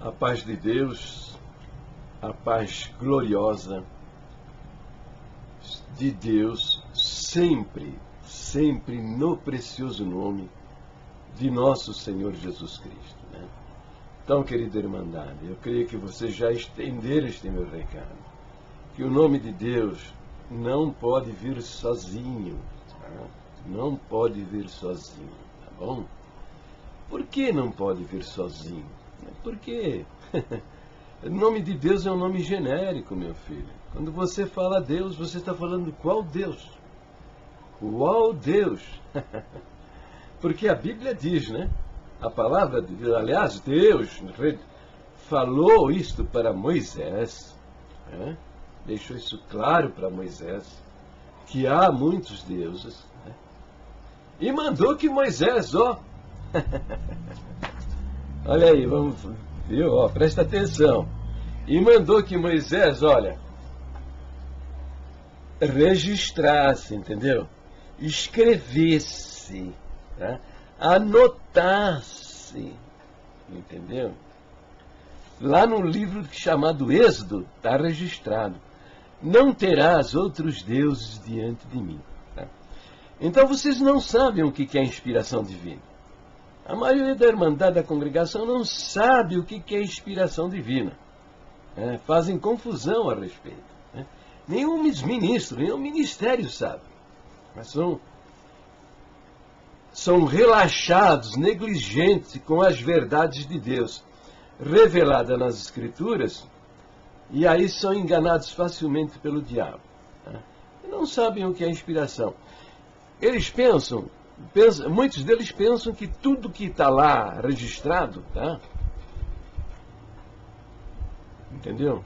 A paz de Deus, a paz gloriosa de Deus, sempre, sempre no precioso nome de nosso Senhor Jesus Cristo, né? Então, querida irmandade, eu creio que vocês já entenderam este meu recado, que o nome de Deus não pode vir sozinho, tá? Não pode vir sozinho, tá bom? Por que não pode vir sozinho? Porque o nome de Deus é um nome genérico, meu filho. Quando você fala Deus, você está falando qual Deus? Qual Deus? Porque a Bíblia diz, né? A palavra de Deus, aliás, Deus falou isto para Moisés, né? Deixou isso claro para Moisés, que há muitos deuses, né? E mandou que Moisés, ó, olha aí, vamos, viu? Ó, presta atenção. E mandou que Moisés, olha, registrasse, entendeu? Escrevesse, tá? Anotasse, entendeu? Lá no livro chamado Êxodo, está registrado: não terás outros deuses diante de mim. Tá? Então vocês não sabem o que é inspiração divina. A maioria da irmandade da congregação não sabe o que é inspiração divina. Fazem confusão a respeito. Nenhum ministro, nenhum ministério sabe. Mas são relaxados, negligentes com as verdades de Deus reveladas nas Escrituras, e aí são enganados facilmente pelo diabo. E não sabem o que é inspiração. Eles pensam, muitos deles pensam que tudo que está lá registrado, tá? Entendeu?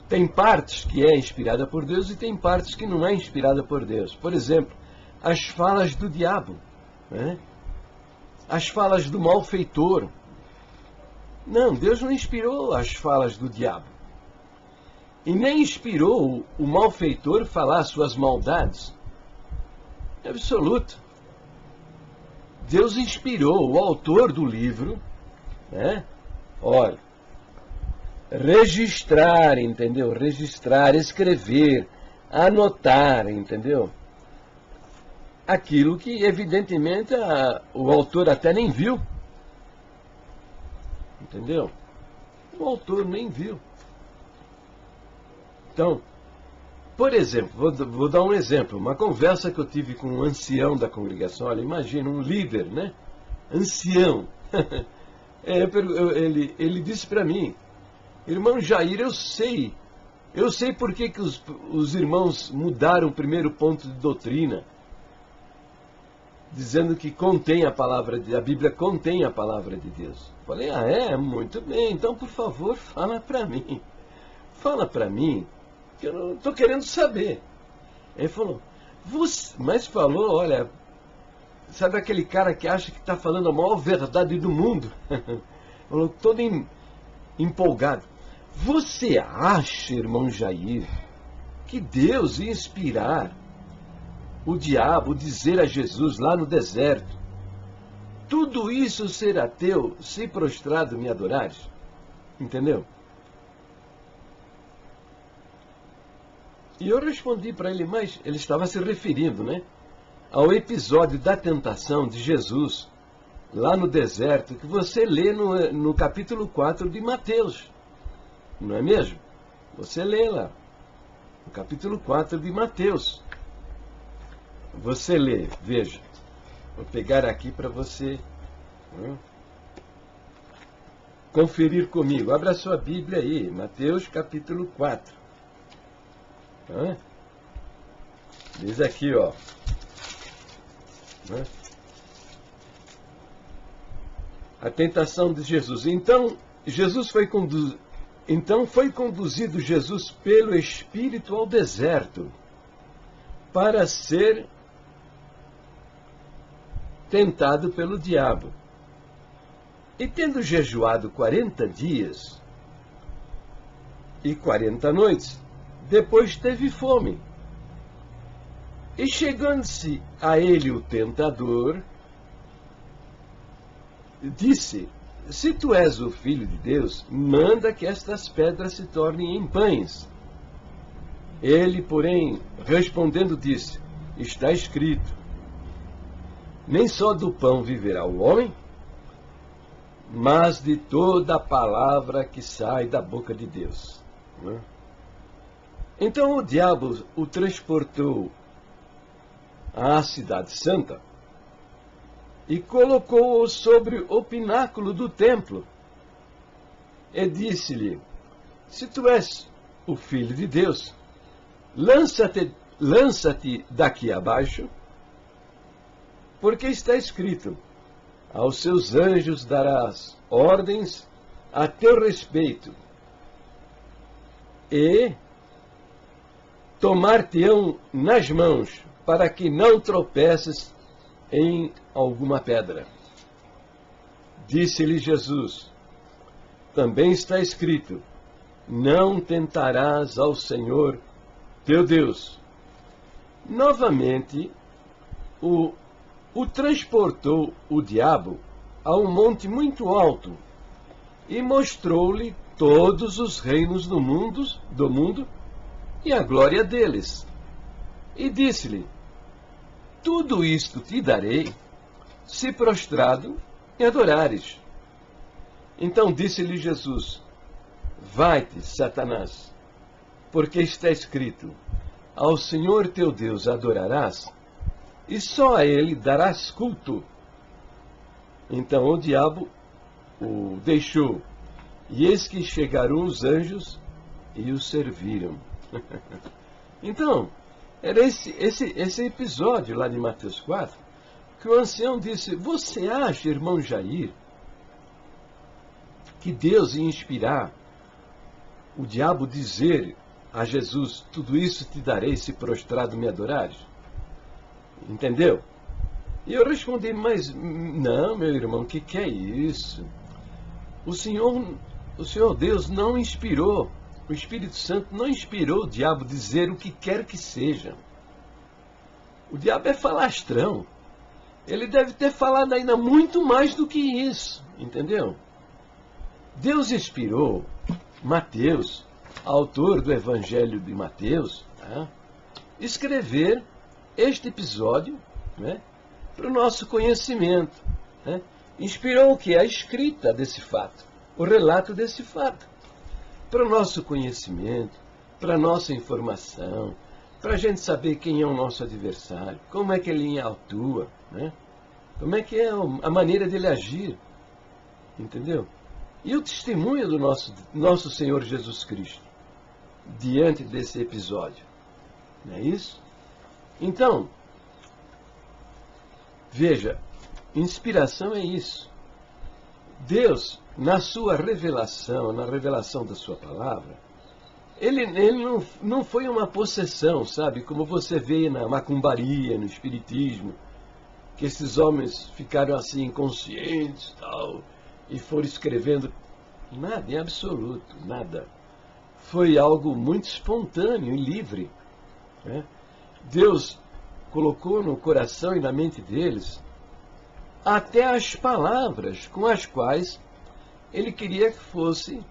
Tem partes que é inspirada por Deus e tem partes que não é inspirada por Deus. Por exemplo, as falas do diabo, né? As falas do malfeitor. Não, Deus não inspirou as falas do diabo. E nem inspirou o malfeitor falar suas maldades. É absoluto. Deus inspirou o autor do livro, né? Olha, registrar, entendeu? Registrar, escrever, anotar, entendeu? Aquilo que, evidentemente, o autor até nem viu. Entendeu? O autor nem viu. Então, por exemplo, vou dar um exemplo. Uma conversa que eu tive com um ancião da congregação. Olha, imagina, um líder, né? Ancião. Ele disse para mim: irmão Jair, eu sei por que os irmãos mudaram o primeiro ponto de doutrina, dizendo que contém a Bíblia contém a palavra de Deus. Falei: ah, é? Muito bem, então por favor, fala para mim. Fala para mim, que eu não estou querendo saber. Ele falou, mas falou, olha, sabe aquele cara que acha que está falando a maior verdade do mundo? Falou, todo empolgado. Você acha, irmão Jair, que Deus ia inspirar o diabo dizer a Jesus lá no deserto: tudo isso será teu, se prostrado me adorares? Entendeu? E eu respondi para ele, mas ele estava se referindo, né, ao episódio da tentação de Jesus lá no deserto, que você lê no capítulo 4 de Mateus. Não é mesmo? Você lê lá, no capítulo 4 de Mateus. Você lê, veja. Vou pegar aqui para você conferir comigo. Abra a sua Bíblia aí, Mateus capítulo 4. Diz aqui, ó. A tentação de Jesus. Então foi conduzido Jesus pelo Espírito ao deserto para ser tentado pelo diabo. E tendo jejuado 40 dias e 40 noites, depois teve fome. E chegando-se a ele o tentador, disse: se tu és o Filho de Deus, manda que estas pedras se tornem em pães. Ele, porém, respondendo, disse: está escrito, nem só do pão viverá o homem, mas de toda a palavra que sai da boca de Deus. Então o diabo o transportou à cidade santa e colocou-o sobre o pináculo do templo e disse-lhe: se tu és o Filho de Deus, lança-te daqui abaixo, porque está escrito: aos seus anjos darás ordens a teu respeito, e tomar-te-ão nas mãos, para que não tropeces em alguma pedra. Disse-lhe Jesus: também está escrito: não tentarás ao Senhor teu Deus. Novamente, o transportou o diabo a um monte muito alto e mostrou-lhe todos os reinos do mundo e a glória deles. E disse-lhe: tudo isto te darei, se prostrado me adorares. Então disse-lhe Jesus: vai-te, Satanás, porque está escrito: ao Senhor teu Deus adorarás, e só a ele darás culto. Então o diabo o deixou, e eis que chegaram os anjos e o serviram. Então, era esse episódio lá de Mateus 4, que o ancião disse: você acha, irmão Jair, que Deus ia inspirar o diabo dizer a Jesus: tudo isso te darei se prostrado me adorares? Entendeu? E eu respondi: mas não, meu irmão, o que é isso? O Senhor Deus não inspirou, o Espírito Santo não inspirou o diabo dizer o que quer que seja. O diabo é falastrão. Ele deve ter falado ainda muito mais do que isso, entendeu? Deus inspirou Mateus, autor do Evangelho de Mateus, escrever este episódio, para o nosso conhecimento. Inspirou o que? A escrita desse fato, o relato desse fato, para o nosso conhecimento, para a nossa informação, para a gente saber quem é o nosso adversário, como é que ele atua, como é que é a maneira dele agir, entendeu? E o testemunho do nosso Senhor Jesus Cristo diante desse episódio, não é isso? Então, veja, inspiração é isso. Deus, na sua revelação, na revelação da sua palavra, ele não foi uma possessão, sabe? Como você vê na macumbaria, no espiritismo, que esses homens ficaram assim inconscientes tal, e foram escrevendo. Nada, em absoluto, nada. Foi algo muito espontâneo e livre. Deus colocou no coração e na mente deles até as palavras com as quais ele queria que fosse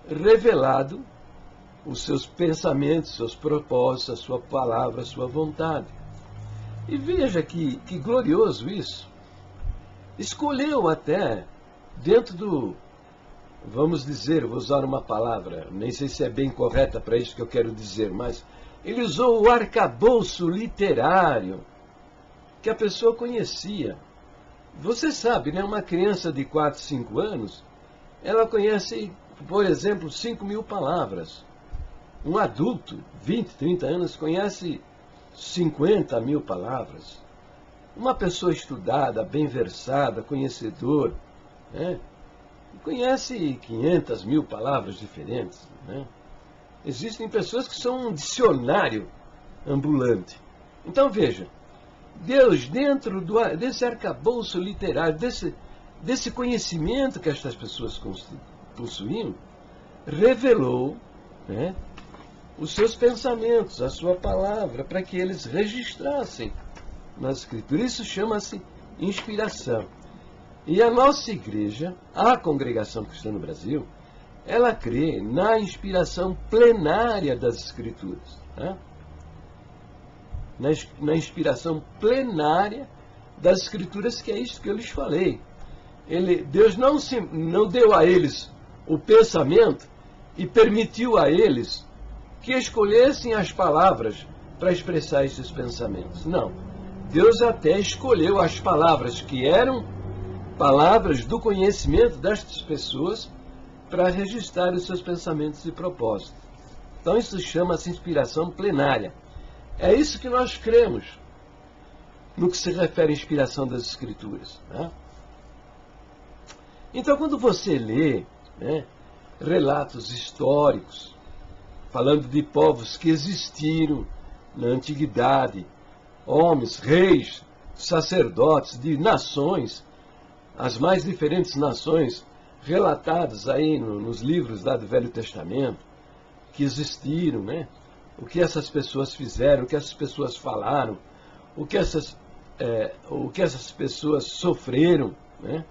revelado os seus pensamentos, seus propósitos, a sua palavra, a sua vontade. E veja que glorioso isso. Escolheu até, dentro do, vamos dizer, vou usar uma palavra, nem sei se é bem correta para isso que eu quero dizer, mas ele usou o arcabouço literário que a pessoa conhecia. Você sabe, né? Uma criança de 4, 5 anos, ela conhece, por exemplo, 5.000 palavras. Um adulto, 20, 30 anos, conhece 50.000 palavras. Uma pessoa estudada, bem versada, conhecedor, conhece 500.000 palavras diferentes. Existem pessoas que são um dicionário ambulante. Então veja, Deus, dentro desse arcabouço literário, desse conhecimento que estas pessoas possuíam, revelou os seus pensamentos, a sua palavra, para que eles registrassem na Escritura. Isso chama-se inspiração. E a nossa igreja, a Congregação Cristã no Brasil, ela crê na inspiração plenária das Escrituras. Né? Na inspiração plenária das Escrituras, que é isso que eu lhes falei. Deus não deu a eles o pensamento e permitiu a eles que escolhessem as palavras para expressar esses pensamentos. Não. Deus até escolheu as palavras que eram palavras do conhecimento destas pessoas para registrar os seus pensamentos e propósitos. Então isso chama-se inspiração plenária. É isso que nós cremos no que se refere à inspiração das Escrituras. Né? Então, quando você lê, né, relatos históricos, falando de povos que existiram na antiguidade, homens, reis, sacerdotes de nações, as mais diferentes nações relatadas aí nos livros lá do Velho Testamento, que existiram, né? O que essas pessoas fizeram, o que essas pessoas falaram, o que essas pessoas sofreram, né?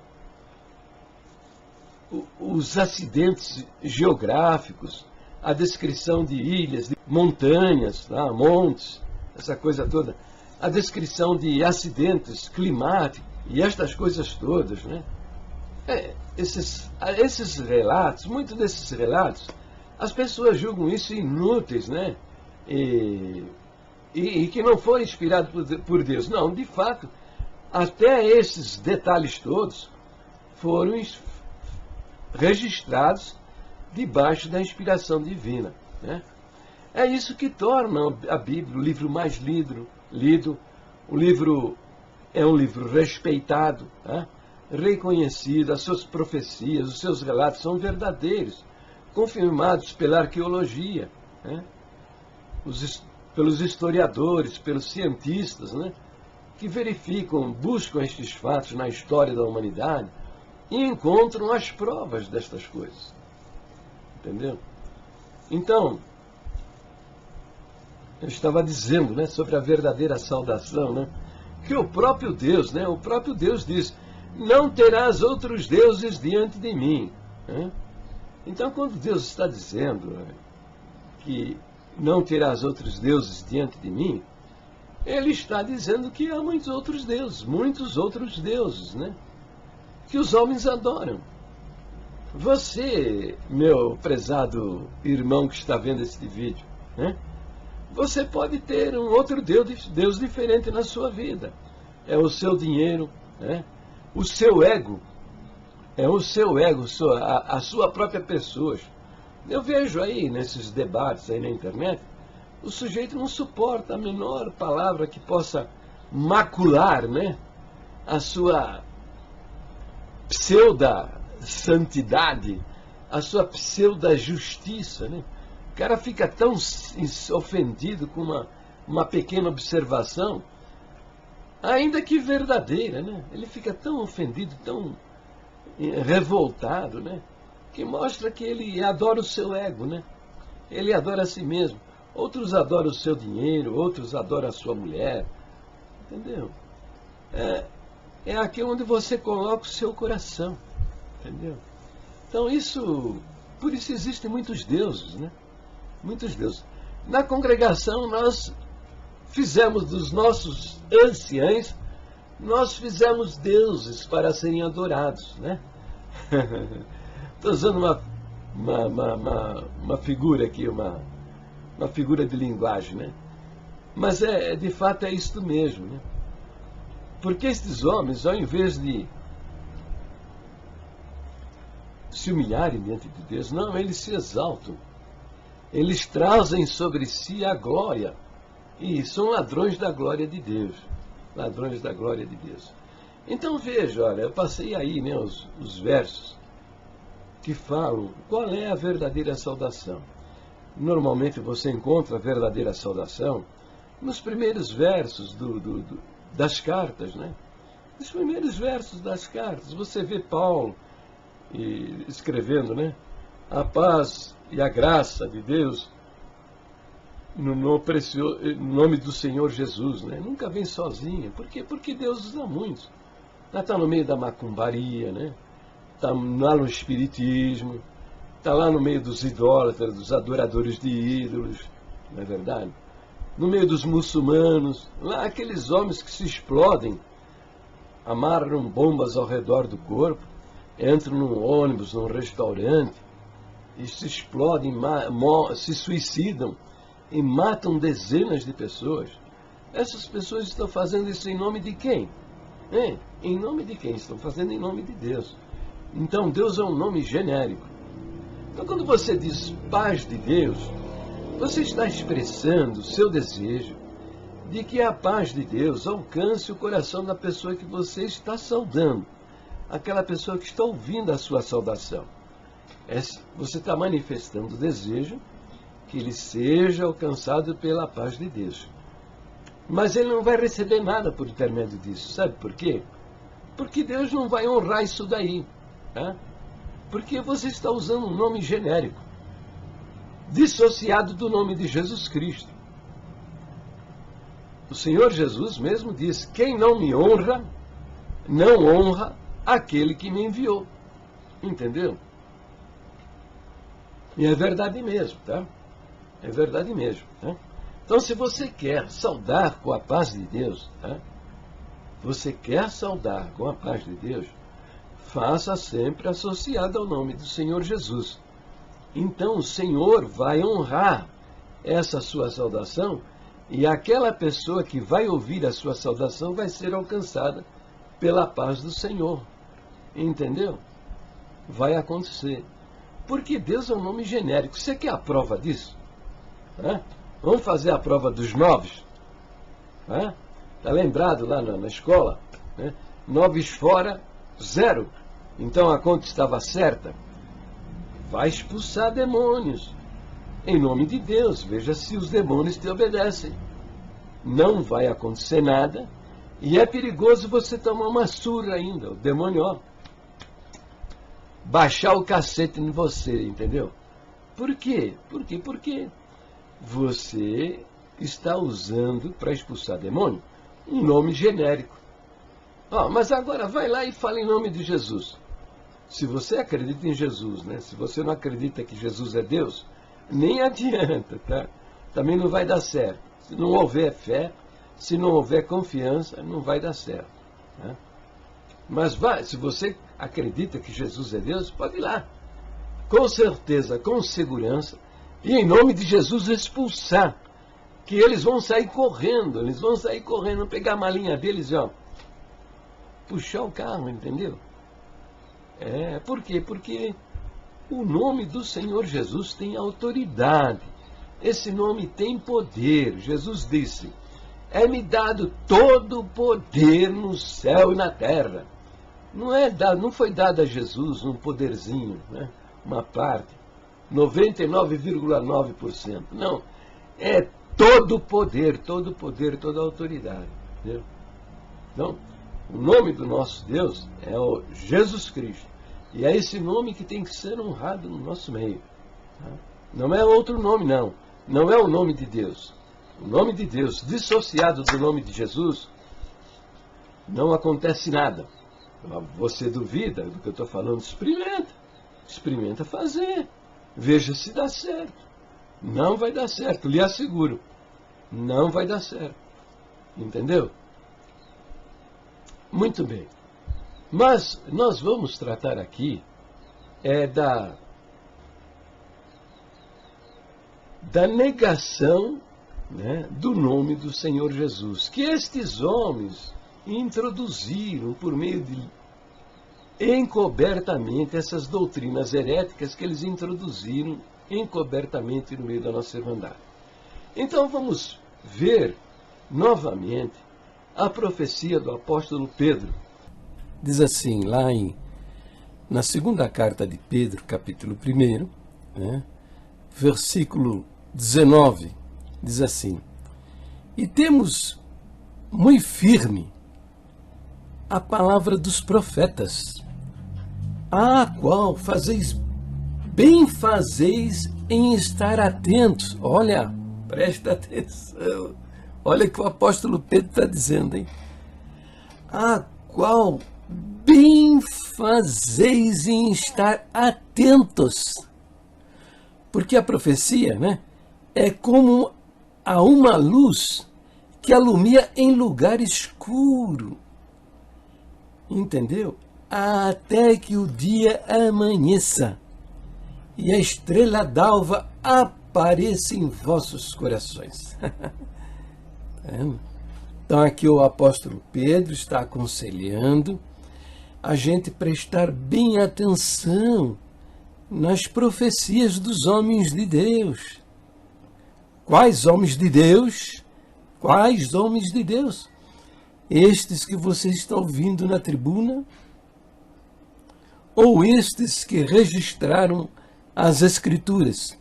Os acidentes geográficos, a descrição de ilhas, de montanhas, tá? Montes, essa coisa toda, a descrição de acidentes climáticos e estas coisas todas, né? Esses relatos, muitos desses relatos, as pessoas julgam isso inúteis, né? E que não foram inspirados por Deus. Não, de fato, até esses detalhes todos foram registrados debaixo da inspiração divina, né? É isso que torna a Bíblia o livro mais lido. O livro é um livro respeitado, tá? Reconhecido, as suas profecias, os seus relatos são verdadeiros, confirmados pela arqueologia, né? Pelos historiadores, pelos cientistas, né? Que verificam, buscam estes fatos na história da humanidade e encontram as provas destas coisas. Entendeu? Então, eu estava dizendo, né, sobre a verdadeira saudação, né, que o próprio Deus, né, o próprio Deus diz: não terás outros deuses diante de mim. Né? Então, quando Deus está dizendo que não terás outros deuses diante de mim, Ele está dizendo que há muitos outros deuses, né, que os homens adoram. Você, meu prezado irmão que está vendo este vídeo, né, você pode ter um outro Deus diferente na sua vida. É o seu dinheiro, né? O seu ego. É o seu ego, a sua própria pessoa. Eu vejo aí, nesses debates aí na internet, o sujeito não suporta a menor palavra que possa macular, né, a sua pseudo-santidade, a sua pseudo-justiça, né? O cara fica tão ofendido com uma pequena observação, ainda que verdadeira, né? Ele fica tão ofendido, tão revoltado, né? Que mostra que ele adora o seu ego, né? Ele adora a si mesmo. Outros adoram o seu dinheiro, outros adoram a sua mulher, entendeu? É aqui onde você coloca o seu coração, entendeu? Então por isso existem muitos deuses, né? Muitos deuses. Na congregação nós fizemos dos nossos anciães, nós fizemos deuses para serem adorados, né? Estou usando uma figura aqui, uma figura de linguagem, né? Mas de fato é isto mesmo, né? Porque estes homens, ao invés de se humilharem diante de Deus, não, eles se exaltam. Eles trazem sobre si a glória. E são ladrões da glória de Deus. Ladrões da glória de Deus. Então veja, olha, eu passei aí, né, os versos que falam qual é a verdadeira saudação. Normalmente você encontra a verdadeira saudação nos primeiros versos das cartas, né? Nos primeiros versos das cartas, você vê Paulo escrevendo, né? A paz e a graça de Deus no nome do Senhor Jesus, né? Nunca vem sozinha. Por quê? Porque Deus usa muitos. está no meio da macumbaria, né? Está lá no espiritismo, está lá no meio dos idólatras, dos adoradores de ídolos, não é verdade? No meio dos muçulmanos, lá aqueles homens que se explodem, amarram bombas ao redor do corpo, entram num ônibus, num restaurante, e se explodem, se suicidam e matam dezenas de pessoas. Essas pessoas estão fazendo isso em nome de quem? Em nome de quem? Estão fazendo em nome de Deus. Então Deus é um nome genérico. Então quando você diz paz de Deus, você está expressando o seu desejo de que a paz de Deus alcance o coração da pessoa que você está saudando, aquela pessoa que está ouvindo a sua saudação. Você está manifestando o desejo que ele seja alcançado pela paz de Deus. Mas ele não vai receber nada por intermédio disso. Sabe por quê? Porque Deus não vai honrar isso daí. Tá? Porque você está usando um nome genérico, dissociado do nome de Jesus Cristo. O Senhor Jesus mesmo diz: quem não me honra, não honra aquele que me enviou. Entendeu? E é verdade mesmo, tá? É verdade mesmo, tá? Então, se você quer saudar com a paz de Deus, tá? Você quer saudar com a paz de Deus, faça sempre associado ao nome do Senhor Jesus. Então, o Senhor vai honrar essa sua saudação e aquela pessoa que vai ouvir a sua saudação vai ser alcançada pela paz do Senhor. Entendeu? Vai acontecer. Porque Deus é um nome genérico. Você quer a prova disso? Vamos fazer a prova dos 9? Está lembrado lá na escola? 9 fora, 0. Então a conta estava certa. Vai expulsar demônios. Em nome de Deus, veja se os demônios te obedecem. Não vai acontecer nada. E é perigoso você tomar uma surra ainda. O demônio, ó, baixar o cacete em você, entendeu? Por quê? Porque você está usando, para expulsar demônio, um nome genérico. Mas agora vai lá e fala em nome de Jesus. Se você acredita em Jesus, né? Se você não acredita que Jesus é Deus, nem adianta, tá? Também não vai dar certo. Se não houver fé, se não houver confiança, não vai dar certo. Tá? Mas vai, se você acredita que Jesus é Deus, pode ir lá. Com certeza, com segurança, e em nome de Jesus expulsar. Que eles vão sair correndo, pegar a malinha deles e ó, puxar o carro, entendeu? Por quê? Porque o nome do Senhor Jesus tem autoridade. Esse nome tem poder. Jesus disse: é-me dado todo o poder no céu e na terra. Não foi dado a Jesus um poderzinho, né? Uma parte, 99,9%. Não, é todo o poder, toda a autoridade. Entendeu? Então, o nome do nosso Deus é o Jesus Cristo. E é esse nome que tem que ser honrado no nosso meio. Tá? Não é outro nome, não. Não é o nome de Deus. O nome de Deus, dissociado do nome de Jesus, não acontece nada. Você duvida do que eu estou falando? Experimenta fazer. Veja se dá certo. Não vai dar certo, lhe asseguro. Não vai dar certo. Entendeu? Muito bem. Mas nós vamos tratar aqui da negação, né, do nome do Senhor Jesus, que estes homens introduziram por meio de encobertamente essas doutrinas heréticas que eles introduziram encobertamente no meio da nossa irmandade. Então vamos ver novamente a profecia do apóstolo Pedro. Diz assim, na segunda carta de Pedro, capítulo 1, né, versículo 19, diz assim: e temos muito firme a palavra dos profetas, a qual bem fazeis em estar atentos. Olha, presta atenção. Olha o que o apóstolo Pedro está dizendo, hein? A qual bem fazeis em estar atentos. Porque a profecia, né, é como a uma luz que alumia em lugar escuro. Entendeu? Até que o dia amanheça e a estrela d'alva apareça em vossos corações. Então aqui o apóstolo Pedro está aconselhando a gente prestar bem atenção nas profecias dos homens de Deus. Quais homens de Deus? Quais homens de Deus? Estes que você está ouvindo na tribuna? Ou estes que registraram as Escrituras?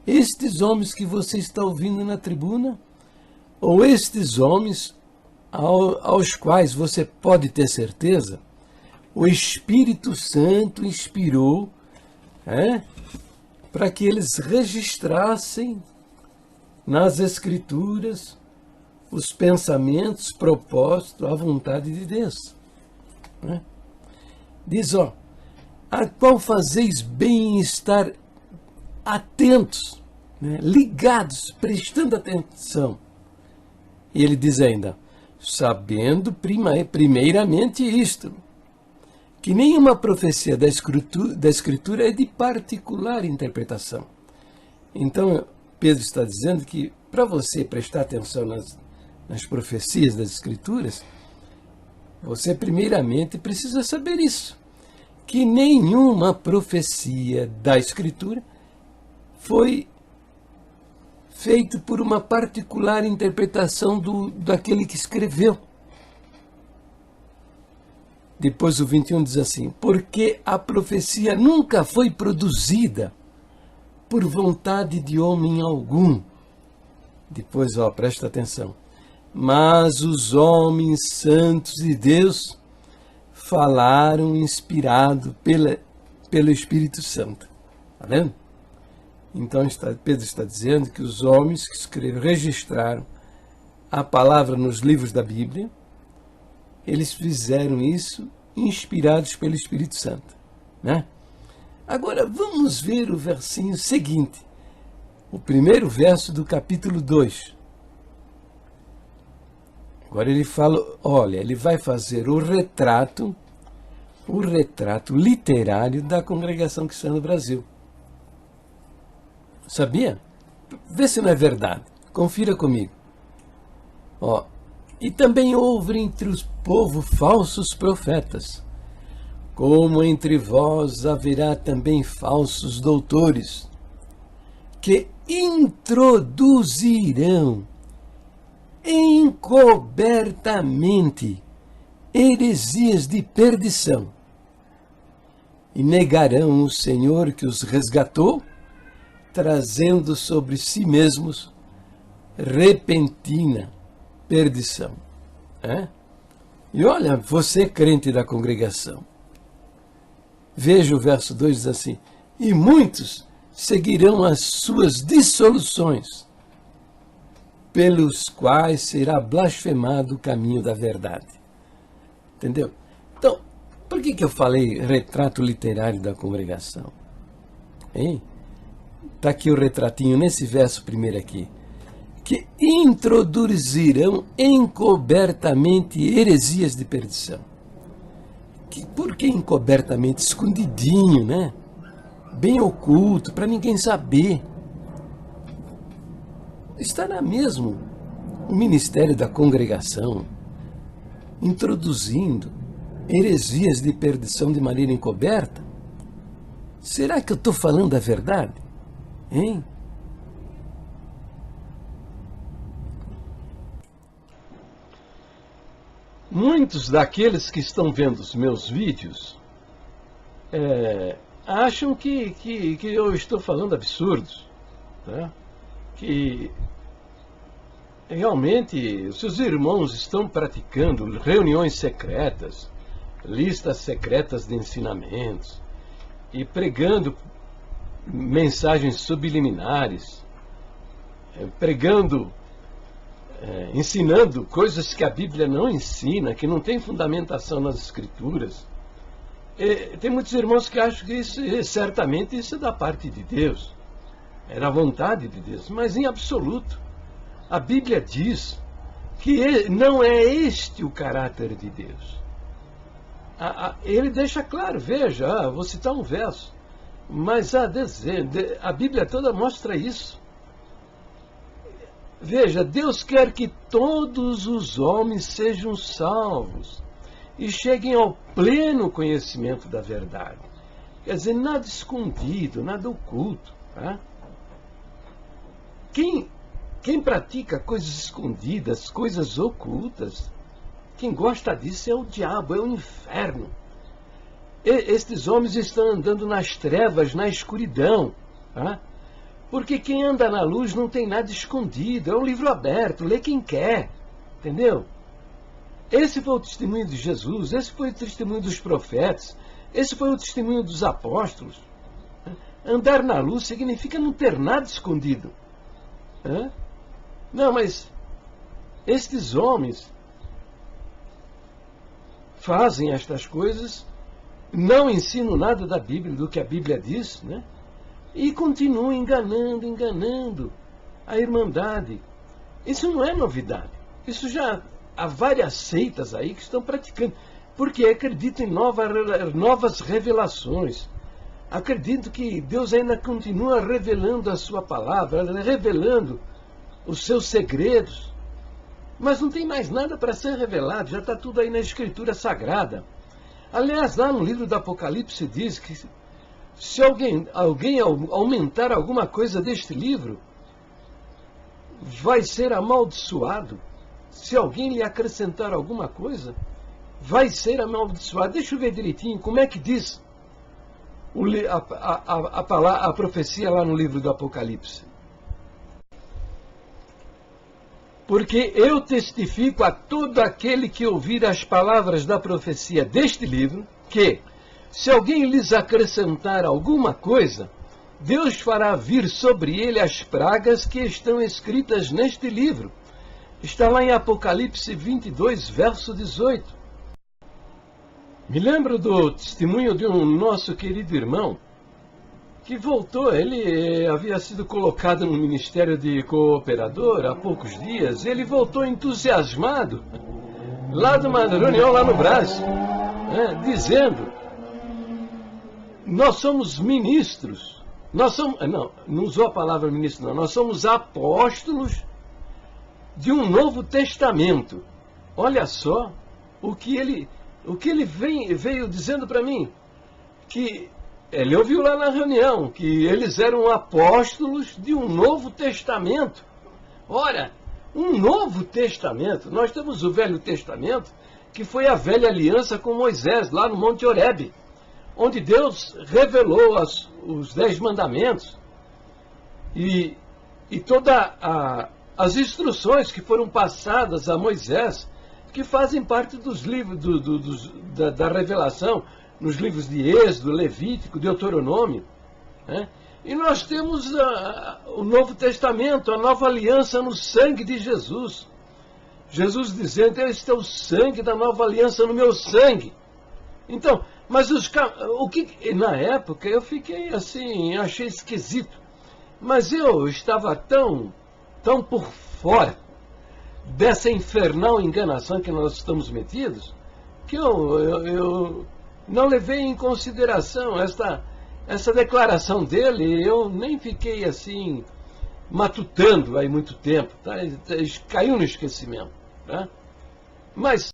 Estes homens que você está ouvindo na tribuna? Ou estes homens aos quais você pode ter certeza, o Espírito Santo inspirou para que eles registrassem nas Escrituras os pensamentos, propósitos, a vontade de Deus. Diz, a qual fazeis bem em estar atentos, ligados, prestando atenção. E ele diz ainda, sabendo primeiramente isto, que nenhuma profecia da Escritura é de particular interpretação. Então, Pedro está dizendo que para você prestar atenção nas profecias das Escrituras, você primeiramente precisa saber isso, que nenhuma profecia da Escritura foi feita por uma particular interpretação daquele que escreveu. Depois o 21 diz assim, porque a profecia nunca foi produzida por vontade de homem algum. Depois, presta atenção. Mas os homens santos de Deus falaram inspirado pelo Espírito Santo. Está vendo? Então Pedro está dizendo que os homens que registraram a palavra nos livros da Bíblia, eles fizeram isso inspirados pelo Espírito Santo. Agora vamos ver o versinho seguinte, o primeiro verso do capítulo 2. Agora ele fala, olha, ele vai fazer o retrato literário da congregação cristã no Brasil. Sabia? Vê se não é verdade. Confira comigo. E também houve entre os povo falsos profetas, como entre vós haverá também falsos doutores, que introduzirão encobertamente heresias de perdição, e negarão o Senhor que os resgatou, trazendo sobre si mesmos repentina perdição. E olha, você crente da congregação, veja o verso 2, diz assim, e muitos seguirão as suas dissoluções, pelos quais será blasfemado o caminho da verdade. Entendeu? Então, por que eu falei retrato literário da congregação? Está aqui o retratinho, nesse verso primeiro aqui. Que introduzirão encobertamente heresias de perdição. Por que encobertamente? Escondidinho, né? Bem oculto, para ninguém saber. Estará mesmo o ministério da congregação introduzindo heresias de perdição de maneira encoberta? Será que eu estou falando a verdade? Muitos daqueles que estão vendo os meus vídeos acham que eu estou falando absurdos, que realmente os seus irmãos estão praticando reuniões secretas, listas secretas de ensinamentos e pregando mensagens subliminares, pregando ensinando coisas que a Bíblia não ensina, que não tem fundamentação nas Escrituras. Tem muitos irmãos que acham que certamente isso é da parte de Deus, era a vontade de Deus, mas em absoluto. A Bíblia diz que não é este o caráter de Deus. Ele deixa claro, veja, vou citar um verso, mas a Bíblia toda mostra isso. Veja, Deus quer que todos os homens sejam salvos e cheguem ao pleno conhecimento da verdade. Quer dizer, nada escondido, nada oculto. Tá? Quem pratica coisas escondidas, coisas ocultas, quem gosta disso é o diabo, é o inferno. Estes homens estão andando nas trevas, na escuridão. Tá? Porque quem anda na luz não tem nada escondido, é um livro aberto, lê quem quer. Entendeu? Esse foi o testemunho de Jesus, esse foi o testemunho dos profetas, esse foi o testemunho dos apóstolos. Andar na luz significa não ter nada escondido. Não, mas estes homens fazem estas coisas, não ensinam nada da Bíblia, do que a Bíblia diz, né? E continuam enganando a Irmandade. Isso não é novidade. Isso já há várias seitas aí que estão praticando, porque acreditam em novas revelações. Acredito que Deus ainda continua revelando a sua palavra, revelando os seus segredos. Mas não tem mais nada para ser revelado, já está tudo aí na Escritura Sagrada. Aliás, lá no livro do Apocalipse diz que se alguém aumentar alguma coisa deste livro, vai ser amaldiçoado. Se alguém lhe acrescentar alguma coisa, vai ser amaldiçoado. Deixa eu ver direitinho como é que diz a profecia lá no livro do Apocalipse. Porque eu testifico a todo aquele que ouvir as palavras da profecia deste livro, que, se alguém lhes acrescentar alguma coisa, Deus fará vir sobre ele as pragas que estão escritas neste livro. Está lá em Apocalipse 22, verso 18. Me lembro do testemunho de um nosso querido irmão, que voltou, ele havia sido colocado no Ministério de Cooperador há poucos dias, ele voltou entusiasmado, lá de uma reunião lá no Brás, dizendo: nós somos ministros, não usou a palavra ministro, não, nós somos apóstolos de um Novo Testamento. Olha só o que ele veio dizendo para mim, que ele ouviu lá na reunião, que eles eram apóstolos de um Novo Testamento. Ora, um Novo Testamento, nós temos o Velho Testamento, que foi a velha aliança com Moisés, lá no Monte Horebe, onde Deus revelou os 10 mandamentos e todas as instruções que foram passadas a Moisés, que fazem parte dos livros da revelação, nos livros de Êxodo, Levítico, Deuteronômio. E nós temos o Novo Testamento, a nova aliança no sangue de Jesus. Jesus dizendo: este é o sangue da nova aliança no meu sangue. Então, mas na época eu fiquei assim, achei esquisito. Mas eu estava tão por fora dessa infernal enganação que nós estamos metidos, que eu não levei em consideração essa declaração dele. Eu nem fiquei assim matutando aí muito tempo, tá? Caiu no esquecimento, tá? Mas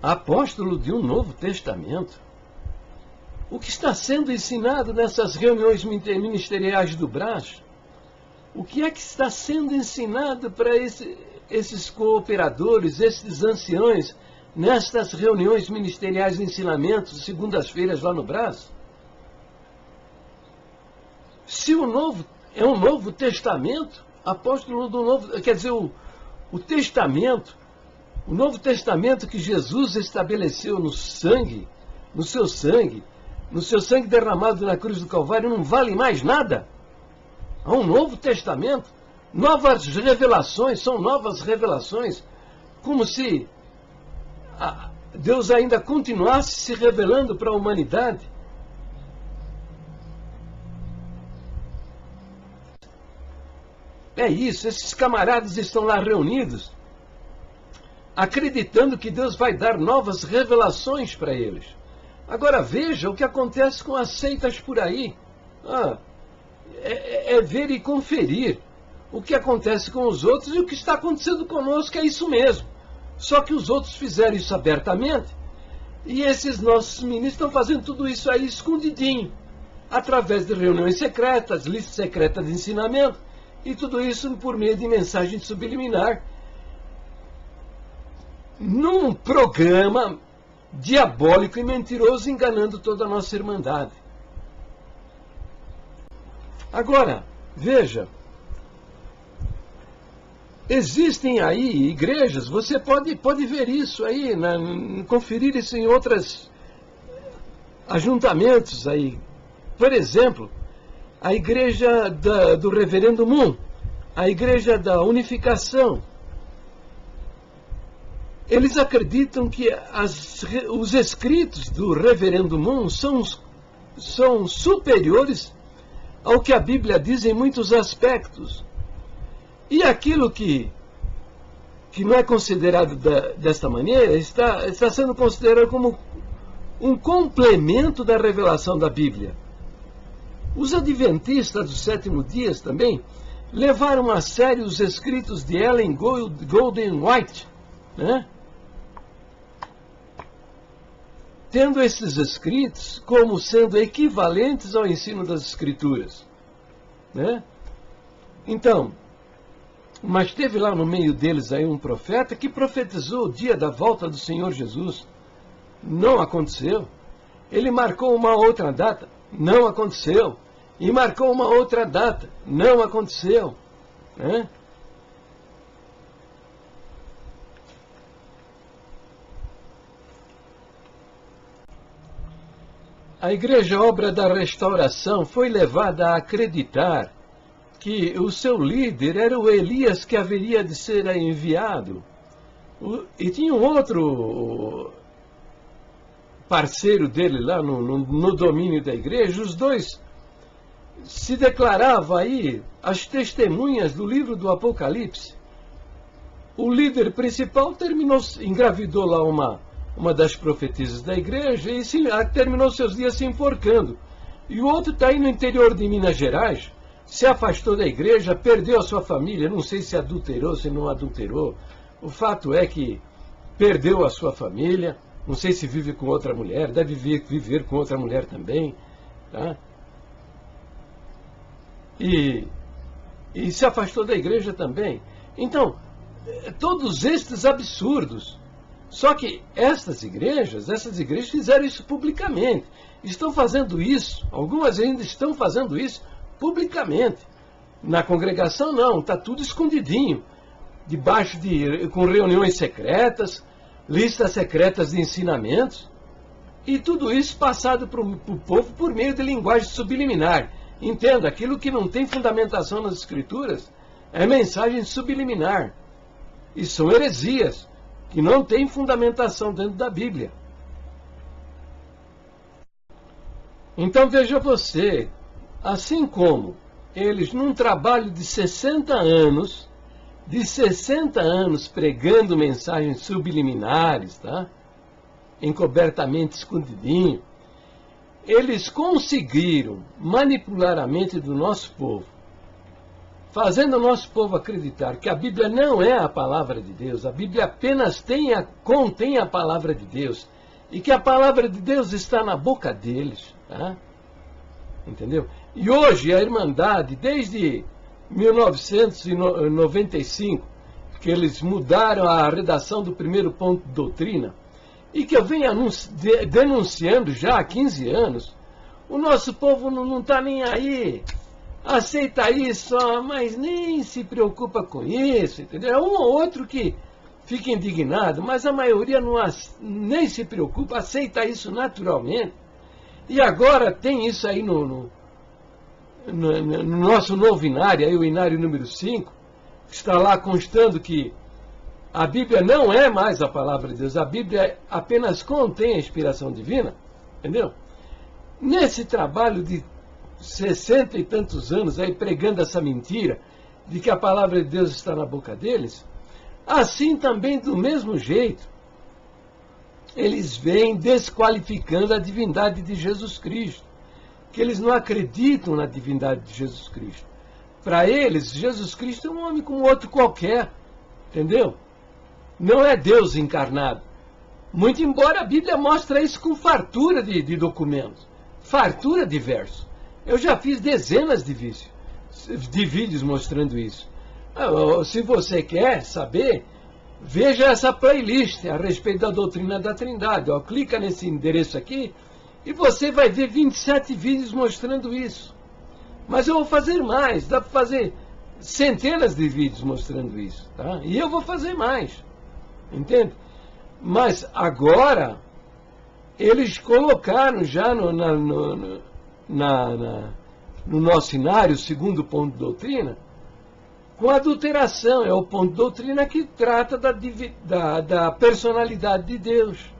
apóstolo de um Novo Testamento, o que está sendo ensinado nessas reuniões ministeriais do Brás? O que é que está sendo ensinado para esses cooperadores, esses anciões, nestas reuniões ministeriais de ensinamento, segundas-feiras lá no Brás? Se é um Novo Testamento, apóstolo do Novo, quer dizer, o Testamento, o Novo Testamento que Jesus estabeleceu no seu sangue derramado na cruz do Calvário, não vale mais nada? Há um Novo Testamento Novas revelações, são novas revelações, como se Deus ainda continuasse se revelando para a humanidade. É isso, esses camaradas estão lá reunidos, acreditando que Deus vai dar novas revelações para eles. Agora veja o que acontece com as seitas por aí. É ver e conferir o que acontece com os outros, e o que está acontecendo conosco é isso mesmo. Só que os outros fizeram isso abertamente, e esses nossos ministros estão fazendo tudo isso aí escondidinho, através de reuniões secretas, listas secretas de ensinamento, e tudo isso por meio de mensagem subliminar, num programa diabólico e mentiroso, enganando toda a nossa irmandade. Agora, veja, existem aí igrejas, você pode ver isso aí, conferir isso em outros ajuntamentos aí. Por exemplo, a igreja do Reverendo Moon, a igreja da Unificação. Eles acreditam que os escritos do Reverendo Moon são superiores ao que a Bíblia diz em muitos aspectos. E aquilo que não é considerado desta maneira está sendo considerado como um complemento da revelação da Bíblia. Os adventistas dos sétimos dias também levaram a sério os escritos de Ellen Golden White, né? Tendo esses escritos como sendo equivalentes ao ensino das Escrituras, né? Então, mas teve lá no meio deles aí um profeta que profetizou o dia da volta do Senhor Jesus. Não aconteceu. Ele marcou uma outra data. Não aconteceu. E marcou uma outra data. Não aconteceu. Né? A Igreja Obra da Restauração foi levada a acreditar que o seu líder era o Elias que haveria de ser enviado. E tinha um outro parceiro dele lá no domínio da igreja. Os dois se declaravam aí as testemunhas do livro do Apocalipse. O líder principal engravidou lá uma das profetisas da igreja e terminou seus dias se enforcando. E o outro está aí no interior de Minas Gerais, se afastou da igreja, perdeu a sua família, não sei se adulterou, se não adulterou. O fato é que perdeu a sua família, não sei se vive com outra mulher, deve viver com outra mulher também, tá? E se afastou da igreja também. Então, todos estes absurdos. Só que essas igrejas fizeram isso publicamente. Estão fazendo isso, algumas ainda estão fazendo isso publicamente. Na congregação não, está tudo escondidinho, debaixo com reuniões secretas, listas secretas de ensinamentos, e tudo isso passado para o povo por meio de linguagem subliminar. Entenda, aquilo que não tem fundamentação nas Escrituras é mensagem subliminar, e são heresias que não têm fundamentação dentro da Bíblia. Então veja você, assim como eles, num trabalho de 60 anos pregando mensagens subliminares, tá? Encobertamente, escondidinho, eles conseguiram manipular a mente do nosso povo, fazendo o nosso povo acreditar que a Bíblia não é a palavra de Deus, a Bíblia apenas contém a palavra de Deus, e que a palavra de Deus está na boca deles, tá? Entendeu? E hoje a Irmandade, desde 1995, que eles mudaram a redação do primeiro ponto de doutrina, e que eu venho denunciando já há 15 anos, o nosso povo não está nem aí, aceita isso, mas nem se preocupa com isso, entendeu? É um ou outro que fica indignado, mas a maioria nem se preocupa, aceita isso naturalmente. E agora tem isso aí no nosso novo inário, aí o inário número 5, está lá constando que a Bíblia não é mais a palavra de Deus, a Bíblia apenas contém a inspiração divina, entendeu? Nesse trabalho de 60 e tantos anos aí pregando essa mentira de que a palavra de Deus está na boca deles, assim também do mesmo jeito eles vêm desqualificando a divindade de Jesus Cristo, que eles não acreditam na divindade de Jesus Cristo. Para eles, Jesus Cristo é um homem como outro qualquer, entendeu? Não é Deus encarnado. Muito embora a Bíblia mostre isso com fartura de documentos, fartura de versos. Eu já fiz dezenas de vídeos mostrando isso. Se você quer saber, veja essa playlist a respeito da doutrina da Trindade. Clica nesse endereço aqui e você vai ver 27 vídeos mostrando isso. Mas eu vou fazer mais, dá para fazer centenas de vídeos mostrando isso, tá? E eu vou fazer mais, entende? Mas agora, eles colocaram já no nosso cenário, o segundo ponto de doutrina, com adulteração. É o ponto de doutrina que trata da personalidade de Deus.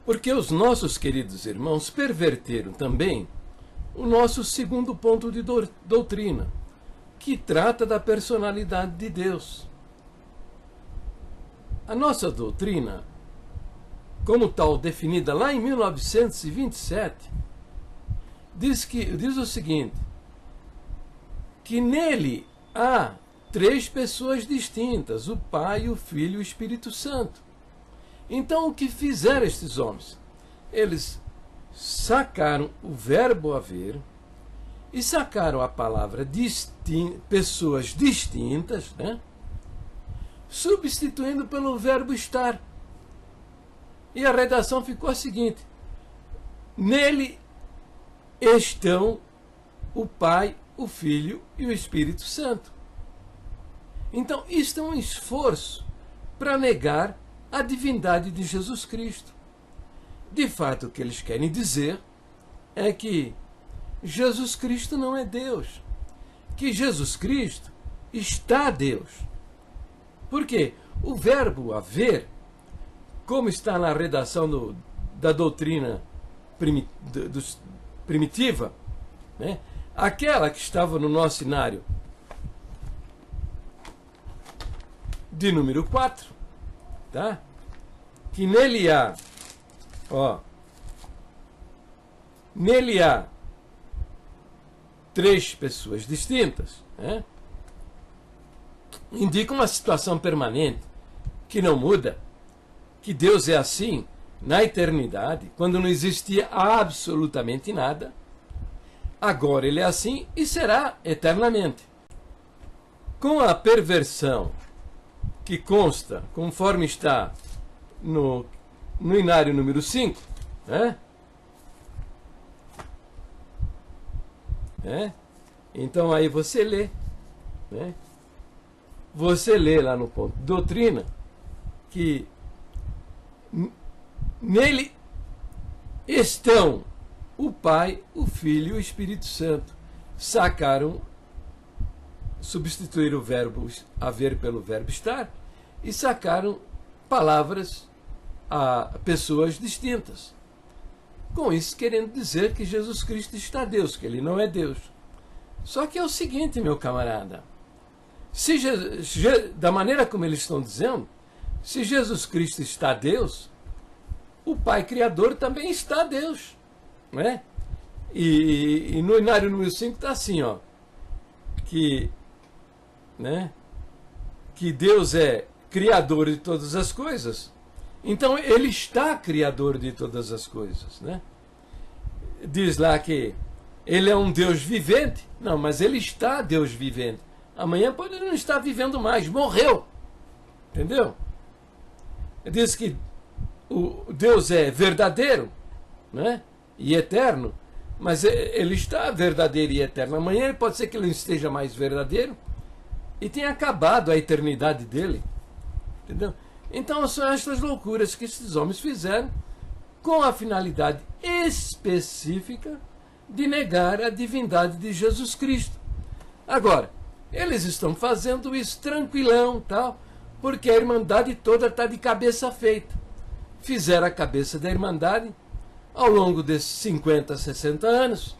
Porque os nossos queridos irmãos perverteram também o nosso segundo ponto de doutrina, que trata da personalidade de Deus. A nossa doutrina, como tal definida lá em 1927, diz o seguinte, que nele há três pessoas distintas, o Pai, o Filho e o Espírito Santo. Então, o que fizeram estes homens? Eles sacaram o verbo haver e sacaram a palavra pessoas distintas, né? Substituindo pelo verbo estar. E a redação ficou a seguinte: nele estão o Pai, o Filho e o Espírito Santo. Então, isto é um esforço para negar a divindade de Jesus Cristo. De fato, o que eles querem dizer é que Jesus Cristo não é Deus, que Jesus Cristo está Deus. Por quê? O verbo haver, como está na redação da doutrina primitiva, né? Aquela que estava no nosso cenário de número 4, tá? Que nele há, nele há três pessoas distintas, né? Indica uma situação permanente que não muda, que Deus é assim na eternidade, quando não existia absolutamente nada. Agora ele é assim e será eternamente. Com a perversão que consta, conforme está no inário número 5, né? Então aí você lê, né? Você lê lá no ponto doutrina que nele estão o Pai, o Filho e o Espírito Santo. Substituíram o verbo haver pelo verbo estar e sacaram palavras a pessoas distintas. Com isso querendo dizer que Jesus Cristo está Deus, que ele não é Deus. Só que é o seguinte, meu camarada, da maneira como eles estão dizendo, se Jesus Cristo está Deus, o Pai Criador também está Deus, né? E no inário número 5 está assim, que Deus é criador de todas as coisas. Então ele está criador de todas as coisas, né? Diz lá que ele é um Deus vivente. Não, mas ele está Deus vivente. Amanhã pode não estar vivendo mais, morreu. Entendeu? Diz que o Deus é verdadeiro, né? E eterno, mas ele está verdadeiro e eterno. Amanhã pode ser que ele não esteja mais verdadeiro e tenha acabado a eternidade dele. Entendeu? Então são estas loucuras que esses homens fizeram com a finalidade específica de negar a divindade de Jesus Cristo. Agora, Eles estão fazendo isso tranquilão, tal, porque a Irmandade toda está de cabeça feita. Fizeram a cabeça da Irmandade ao longo desses 50, 60 anos,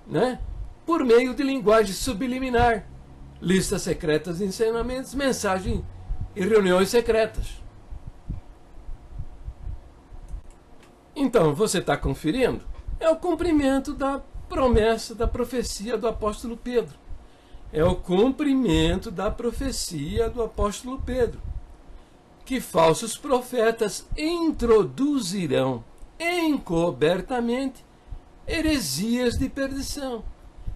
né? Por meio de linguagem subliminar, listas secretas de ensinamentos, mensagem e reuniões secretas. Então, você está conferindo? É o cumprimento da promessa, da profecia do apóstolo Pedro. É o cumprimento da profecia do apóstolo Pedro, que falsos profetas introduzirão encobertamente heresias de perdição.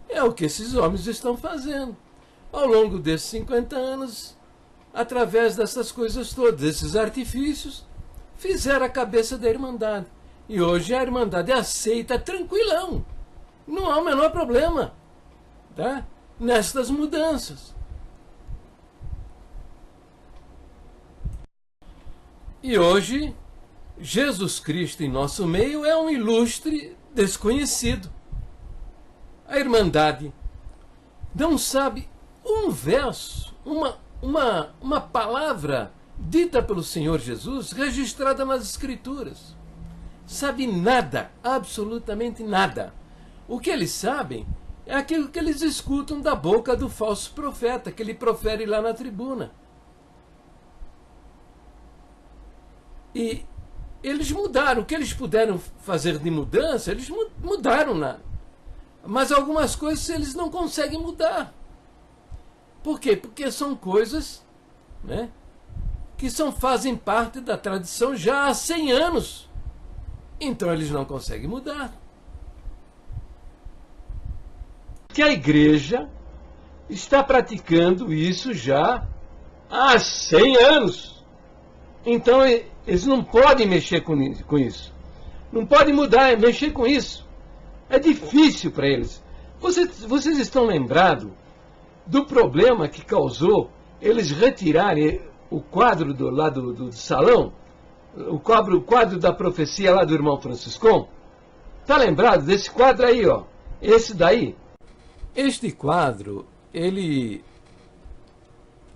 É o que esses homens estão fazendo ao longo desses 50 anos, através dessas coisas todas, desses artifícios, fizeram a cabeça da Irmandade. E hoje a Irmandade aceita tranquilão, não há o menor problema, tá? Nestas mudanças. E hoje, Jesus Cristo em nosso meio é um ilustre desconhecido. A Irmandade não sabe um verso, uma palavra dita pelo Senhor Jesus, registrada nas Escrituras. Sabe nada, absolutamente nada. O que eles sabem é aquilo que eles escutam da boca do falso profeta, que ele profere lá na tribuna. E eles mudaram. O que eles puderam fazer de mudança, eles mudaram. Mas algumas coisas eles não conseguem mudar. Por quê? Porque são coisas, né, que fazem parte da tradição já há 100 anos. Então eles não conseguem mudar. Que a igreja está praticando isso já há 100 anos. Então eles não podem mexer com isso. Não podem mudar, mexer com isso. É difícil para eles. Vocês estão lembrados do problema que causou eles retirarem o quadro do salão? O quadro da profecia lá do irmão Franciscão? Está lembrado desse quadro aí, ó? Esse daí? Este quadro, ele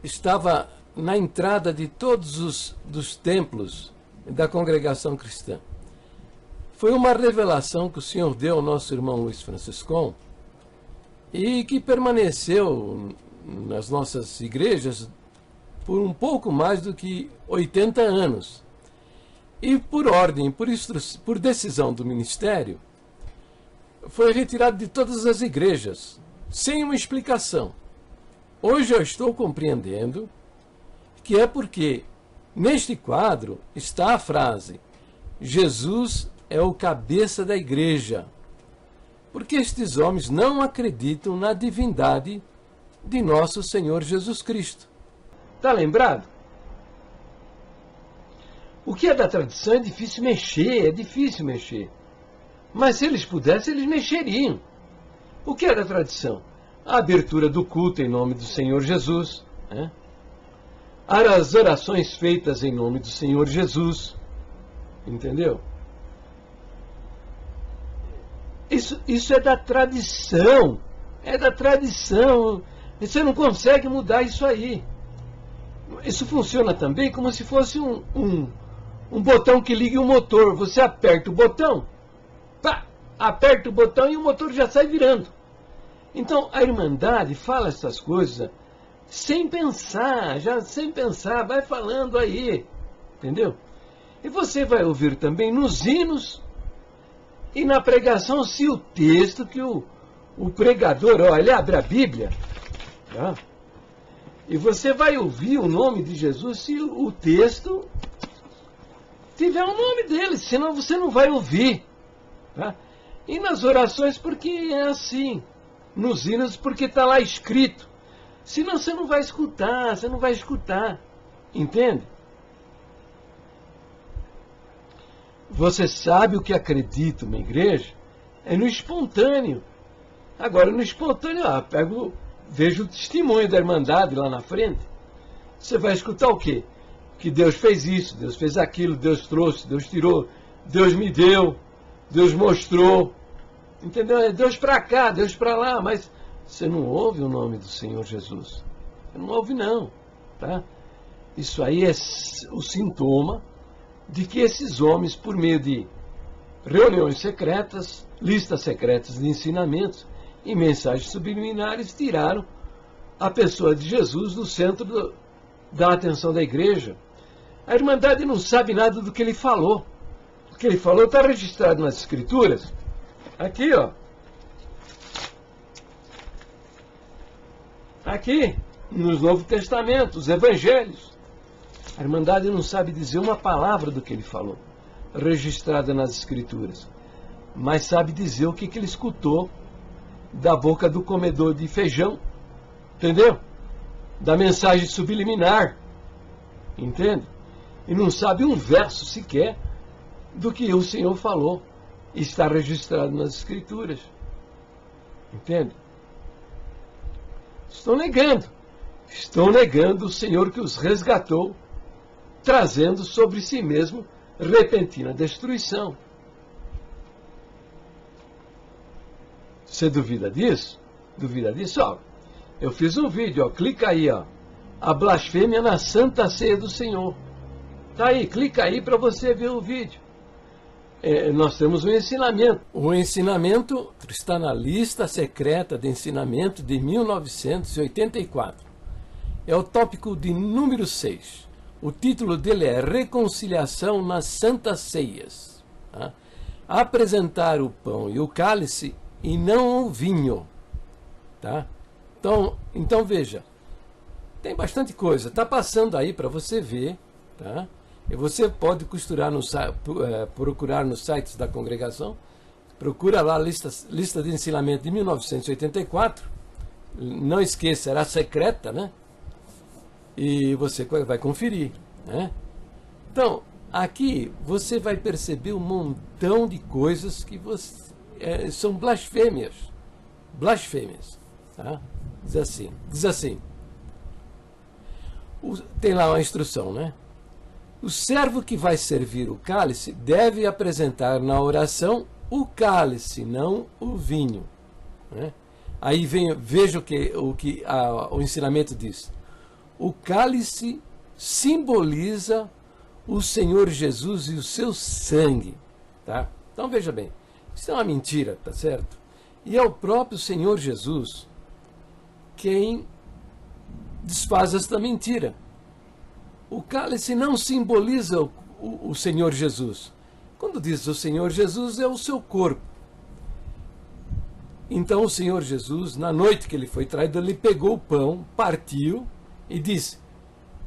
estava na entrada de todos dos templos da congregação cristã. Foi uma revelação que o Senhor deu ao nosso irmão Luiz Franciscão e que permaneceu nas nossas igrejas por um pouco mais do que 80 anos. E por ordem, por decisão do ministério, foi retirado de todas as igrejas, sem uma explicação. Hoje eu estou compreendendo que é porque neste quadro está a frase: Jesus é o cabeça da igreja. Porque estes homens não acreditam na divindade de nosso Senhor Jesus Cristo. Está lembrado? O que é da tradição é difícil mexer, Mas se eles pudessem, eles mexeriam. O que é da tradição? A abertura do culto em nome do Senhor Jesus, né? As orações feitas em nome do Senhor Jesus, entendeu? Isso é da tradição, Você não consegue mudar isso aí. Isso funciona também como se fosse um botão que liga o motor. Você aperta o botão, pá, aperta o botão e o motor já sai virando. Então a Irmandade fala essas coisas sem pensar, vai falando aí, entendeu? E você vai ouvir também nos hinos e na pregação, se o texto que o pregador, ó, ele abre a Bíblia, tá? E você vai ouvir o nome de Jesus se o texto tiver o nome dele, senão você não vai ouvir, tá? E nas orações, porque é assim. Nos hinos, porque está lá escrito. Senão você não vai escutar, entende? Você sabe o que acredita uma igreja? É no espontâneo. Agora, no espontâneo, vejo o testemunho da Irmandade lá na frente. Você vai escutar o quê? Que Deus fez isso, Deus fez aquilo, Deus trouxe, Deus tirou, Deus me deu, Deus mostrou. Entendeu? É Deus para cá, Deus para lá, mas você não ouve o nome do Senhor Jesus. Você não ouve não, tá? Isso aí é o sintoma de que esses homens, por meio de reuniões secretas, listas secretas de ensinamentos e mensagens subliminares, tiraram a pessoa de Jesus do centro da atenção da igreja. A Irmandade não sabe nada do que ele falou. O que ele falou está registrado nas Escrituras. Aqui, ó. Aqui, nos Novo Testamento, os Evangelhos. A Irmandade não sabe dizer uma palavra do que ele falou, registrada nas Escrituras. Mas sabe dizer o que ele escutou da boca do comedor de feijão. Entendeu? Da mensagem subliminar. Entende? E não sabe um verso sequer do que o Senhor falou. Está registrado nas Escrituras. Entende? Estão negando. Estão negando o Senhor que os resgatou, trazendo sobre si mesmo repentina destruição. Você duvida disso? Duvida disso? Ó, eu fiz um vídeo, ó, clica aí, ó. A blasfêmia na Santa Ceia do Senhor. Tá aí, clica aí para você ver o vídeo. Nós temos um ensinamento. O ensinamento está na lista secreta de ensinamento de 1984. É o tópico de número 6. O título dele é Reconciliação nas Santas Ceias. Tá? Apresentar o pão e o cálice e não o vinho. Tá? Então veja, tem bastante coisa. Está passando aí para você ver. Tá? E você pode procurar nos sites da congregação. Procura lá a lista de ensinamento de 1984. Não esqueça, era secreta, né? E você vai conferir, né? Então, aqui você vai perceber um montão de coisas que são blasfêmias. Blasfêmias. Tá? Diz assim. Tem lá uma instrução, né? O servo que vai servir o cálice deve apresentar na oração o cálice, não o vinho. Né? Aí veja o que o ensinamento diz. O cálice simboliza o Senhor Jesus e o seu sangue. Tá? Então veja bem, isso é uma mentira, tá certo? E é o próprio Senhor Jesus quem desfaz esta mentira. O cálice não simboliza o Senhor Jesus. Quando diz o Senhor Jesus, é o seu corpo. Então o Senhor Jesus, na noite que ele foi traído, ele pegou o pão, partiu e disse: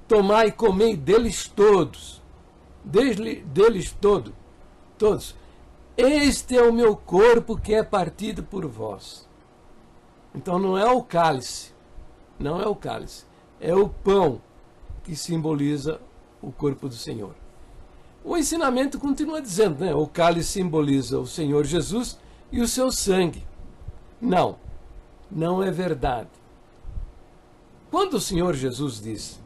tomai e comei deles todos. Deles todos. Este é o meu corpo que é partido por vós. Então não é o cálice. Não é o cálice. É o pão que simboliza o corpo do Senhor. O ensinamento continua dizendo, né? O cálice simboliza o Senhor Jesus e o seu sangue. Não é verdade. Quando o Senhor Jesus diz,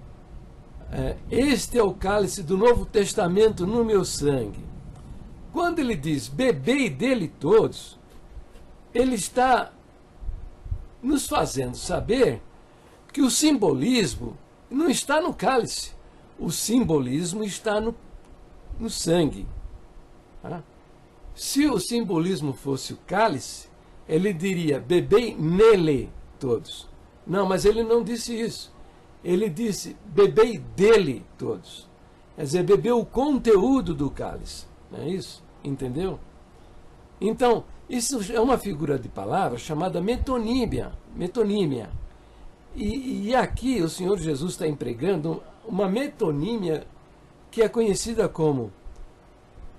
este é o cálice do Novo Testamento no meu sangue, quando ele diz, bebei dele todos, ele está nos fazendo saber que o simbolismo não está no cálice, o simbolismo está no sangue. Tá? Se o simbolismo fosse o cálice, ele diria, bebei nele todos. Não, mas ele não disse isso. Ele disse, bebei dele todos. Quer dizer, bebeu o conteúdo do cálice. Não é isso? Entendeu? Então, isso é uma figura de palavra chamada metonímia. E aqui o Senhor Jesus está empregando uma metonímia que é conhecida como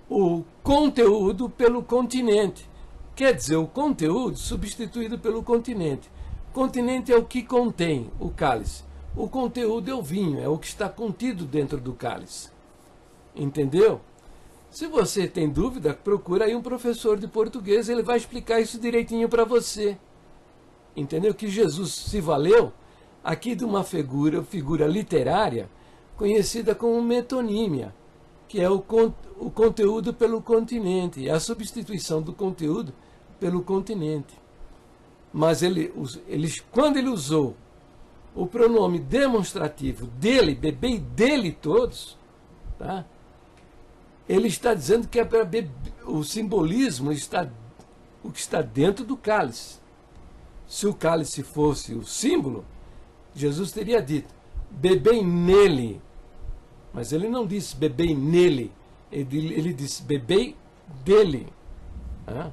o conteúdo pelo continente. Quer dizer, o conteúdo substituído pelo continente. O continente é o que contém o cálice. O conteúdo é o vinho, é o que está contido dentro do cálice. Entendeu? Se você tem dúvida, procura aí um professor de português, ele vai explicar isso direitinho para você. Entendeu? Que Jesus se valeu aqui de uma figura literária conhecida como metonímia, que é o conteúdo pelo continente, é a substituição do conteúdo pelo continente. Mas quando ele usou o pronome demonstrativo dele, bebei dele todos, tá? Ele está dizendo que é para beber, o simbolismo está o que está dentro do cálice. Se o cálice fosse o símbolo, Jesus teria dito, bebei nele. Mas ele não disse bebei nele, ele disse bebei dele. Tá?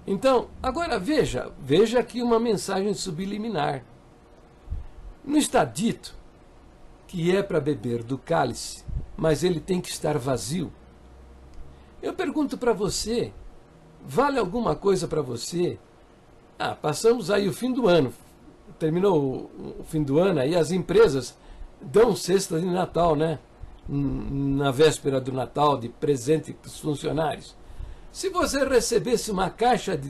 Então, agora veja aqui uma mensagem subliminar. Não está dito que é para beber do cálice, mas ele tem que estar vazio. Eu pergunto para você, vale alguma coisa para você? Passamos aí o fim do ano, terminou o fim do ano, aí as empresas dão cesta de Natal, né? Na véspera do Natal, de presente para os funcionários. Se você recebesse uma caixa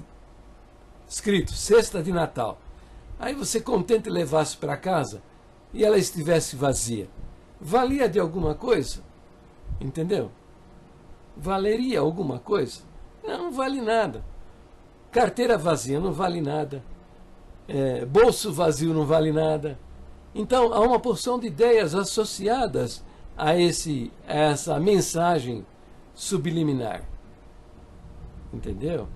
escrito cesta de Natal, aí você contente levasse para casa e ela estivesse vazia, valia de alguma coisa? Entendeu? Valeria alguma coisa? Não vale nada. Carteira vazia não vale nada. Bolso vazio não vale nada. Então, há uma porção de ideias associadas a essa mensagem subliminar. Entendeu?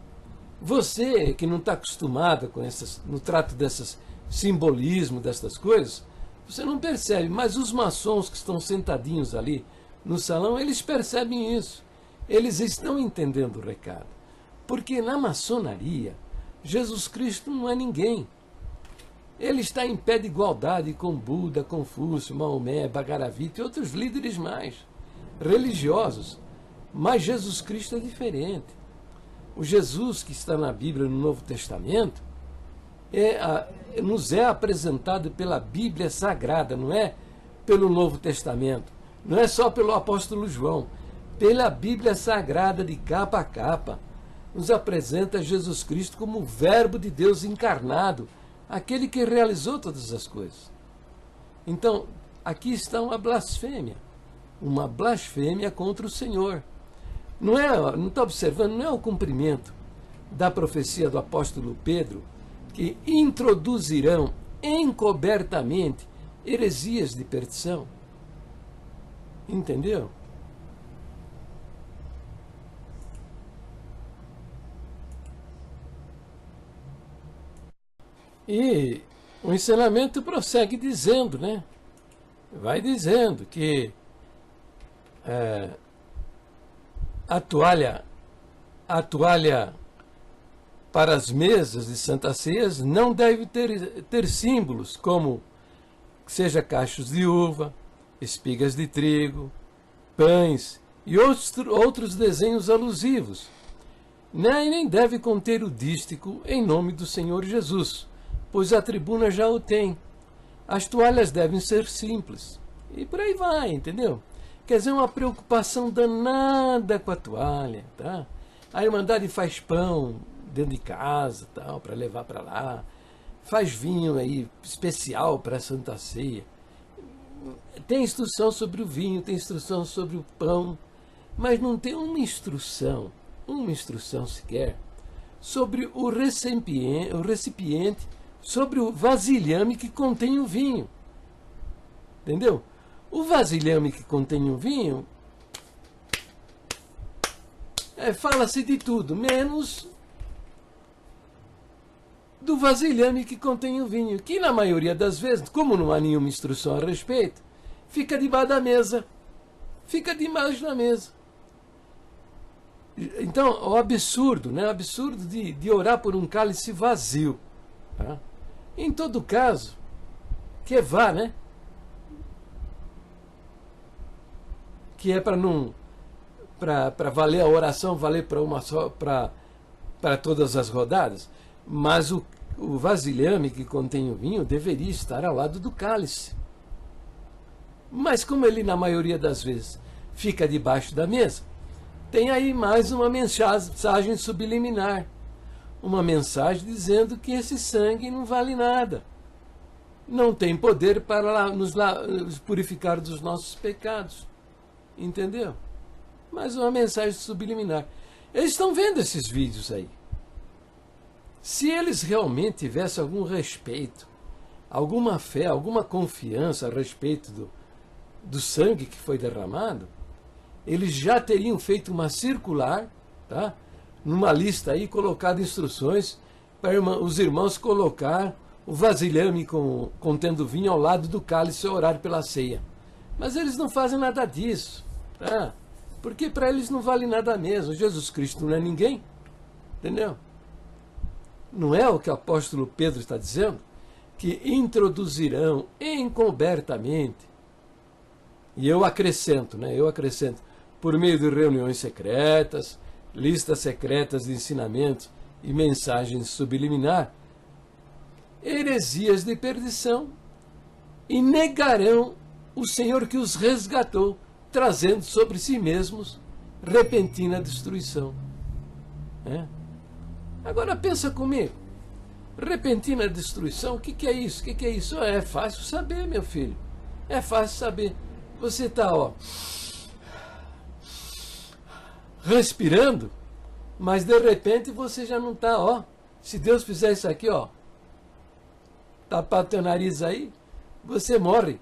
Você que não está acostumado com no trato desses simbolismo, dessas coisas, você não percebe, mas os maçons que estão sentadinhos ali no salão, eles percebem isso. Eles estão entendendo o recado. Porque na maçonaria, Jesus Cristo não é ninguém. Ele está em pé de igualdade com Buda, Confúcio, Maomé, Bhagavad e outros líderes mais religiosos. Mas Jesus Cristo é diferente. O Jesus que está na Bíblia, no Novo Testamento, nos é apresentado pela Bíblia Sagrada, não é pelo Novo Testamento, não é só pelo apóstolo João, pela Bíblia Sagrada de capa a capa. Nos apresenta Jesus Cristo como o Verbo de Deus encarnado, aquele que realizou todas as coisas. Então, aqui está uma blasfêmia contra o Senhor. Não está observando, não é o cumprimento da profecia do apóstolo Pedro, que introduzirão encobertamente heresias de perdição. Entendeu? E o ensinamento prossegue dizendo, né? Vai dizendo que a toalha para as mesas de Santa Ceias não deve ter símbolos como seja cachos de uva, espigas de trigo, pães e outros desenhos alusivos. Nem deve conter o dístico em nome do Senhor Jesus, pois a tribuna já o tem. As toalhas devem ser simples. E por aí vai, entendeu? Quer dizer, uma preocupação danada com a toalha, tá? A Irmandade faz pão dentro de casa, tal, para levar para lá. Faz vinho aí especial para a Santa Ceia. Tem instrução sobre o vinho, tem instrução sobre o pão, mas não tem uma instrução sequer sobre o recipiente, sobre o vasilhame que contém o vinho. Entendeu? O vasilhame que contém o vinho, fala-se de tudo, menos do vasilhame que contém o vinho, que na maioria das vezes, como não há nenhuma instrução a respeito, fica debaixo da mesa. Fica debaixo da mesa. Então, o absurdo, né? O absurdo de orar por um cálice vazio. Tá? Em todo caso, que vá, né? Que é para não, para valer a oração, valer para uma só, para todas as rodadas, mas o vasilhame que contém o vinho deveria estar ao lado do cálice. Mas como ele, na maioria das vezes, fica debaixo da mesa, tem aí mais uma mensagem subliminar. Uma mensagem dizendo que esse sangue não vale nada. Não tem poder para nos purificar dos nossos pecados. Entendeu? Mais uma mensagem subliminar. Eles estão vendo esses vídeos aí. Se eles realmente tivessem algum respeito, alguma fé, alguma confiança a respeito do sangue que foi derramado, eles já teriam feito uma circular, tá? Numa lista aí, colocado instruções para os irmãos colocar o vasilhame contendo vinho ao lado do cálice e orar pela ceia. Mas eles não fazem nada disso, tá? Porque para eles não vale nada mesmo. Jesus Cristo não é ninguém, entendeu? Não é o que o apóstolo Pedro está dizendo? Que introduzirão encobertamente, e eu acrescento, por meio de reuniões secretas, listas secretas de ensinamentos e mensagens subliminar, heresias de perdição, e negarão o Senhor que os resgatou, trazendo sobre si mesmos repentina destruição. Agora pensa comigo, repentina destruição, o que é isso? O que é isso? É fácil saber, meu filho, é fácil saber. Você está, respirando, mas de repente você já não está, se Deus fizer isso aqui, tapar teu nariz aí, você morre.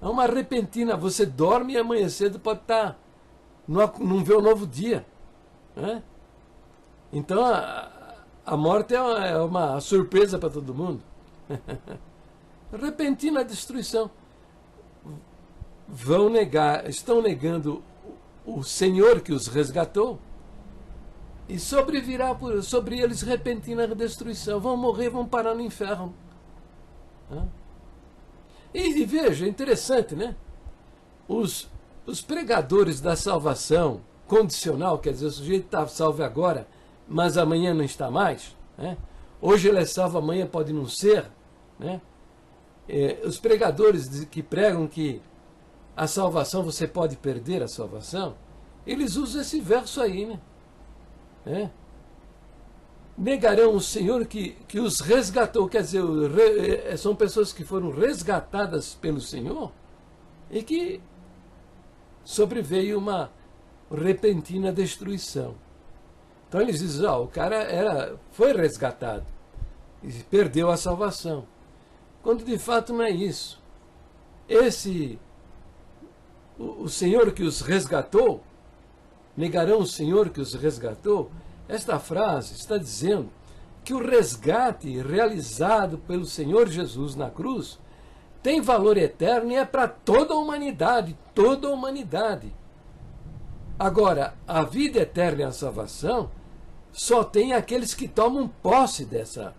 É uma repentina, você dorme e amanhã cedo pode estar, não vê o novo dia, né? Então a morte é uma surpresa para todo mundo. Repentina destruição. Estão negando o Senhor que os resgatou, e sobrevirá sobre eles repentina destruição. Vão morrer, vão parar no inferno. E veja, interessante, né? Os pregadores da salvação condicional, quer dizer, o sujeito está salvo agora, mas amanhã não está mais, né? Hoje ele é salvo, amanhã pode não ser, né? Os pregadores que pregam que a salvação, você pode perder a salvação, eles usam esse verso aí, né? Negarão o Senhor que os resgatou, quer dizer, são pessoas que foram resgatadas pelo Senhor e que sobreveio uma repentina destruição. Então eles dizem, o cara foi resgatado e perdeu a salvação, quando de fato não é isso. O Senhor que os resgatou, negarão o Senhor que os resgatou. Esta frase está dizendo que o resgate realizado pelo Senhor Jesus na cruz tem valor eterno e é para toda a humanidade, toda a humanidade. Agora, a vida eterna e a salvação só tem aqueles que tomam posse dessa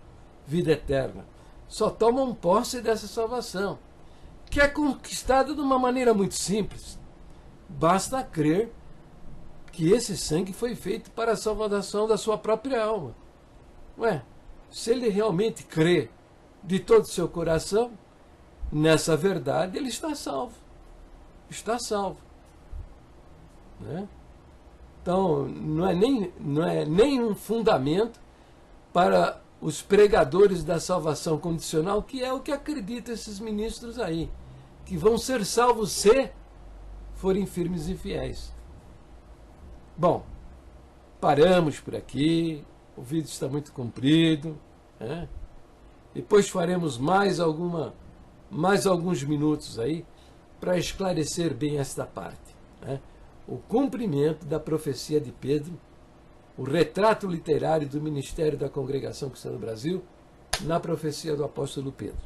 vida eterna, só tomam posse dessa salvação, que é conquistada de uma maneira muito simples. Basta crer que esse sangue foi feito para a salvação da sua própria alma. Se ele realmente crê de todo o seu coração nessa verdade, ele está salvo. Está salvo. Né? Então, não é nem um fundamento para os pregadores da salvação condicional, que é o que acreditam esses ministros aí, que vão ser salvos se forem firmes e fiéis. Bom, paramos por aqui, o vídeo está muito comprido, né? Depois faremos mais alguns minutos aí para esclarecer bem esta parte, né? O cumprimento da profecia de Pedro, o retrato literário do ministério da Congregação Cristã do Brasil na profecia do apóstolo Pedro.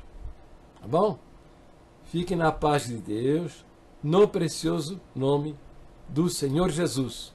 Tá bom? Fiquem na paz de Deus, no precioso nome do Senhor Jesus.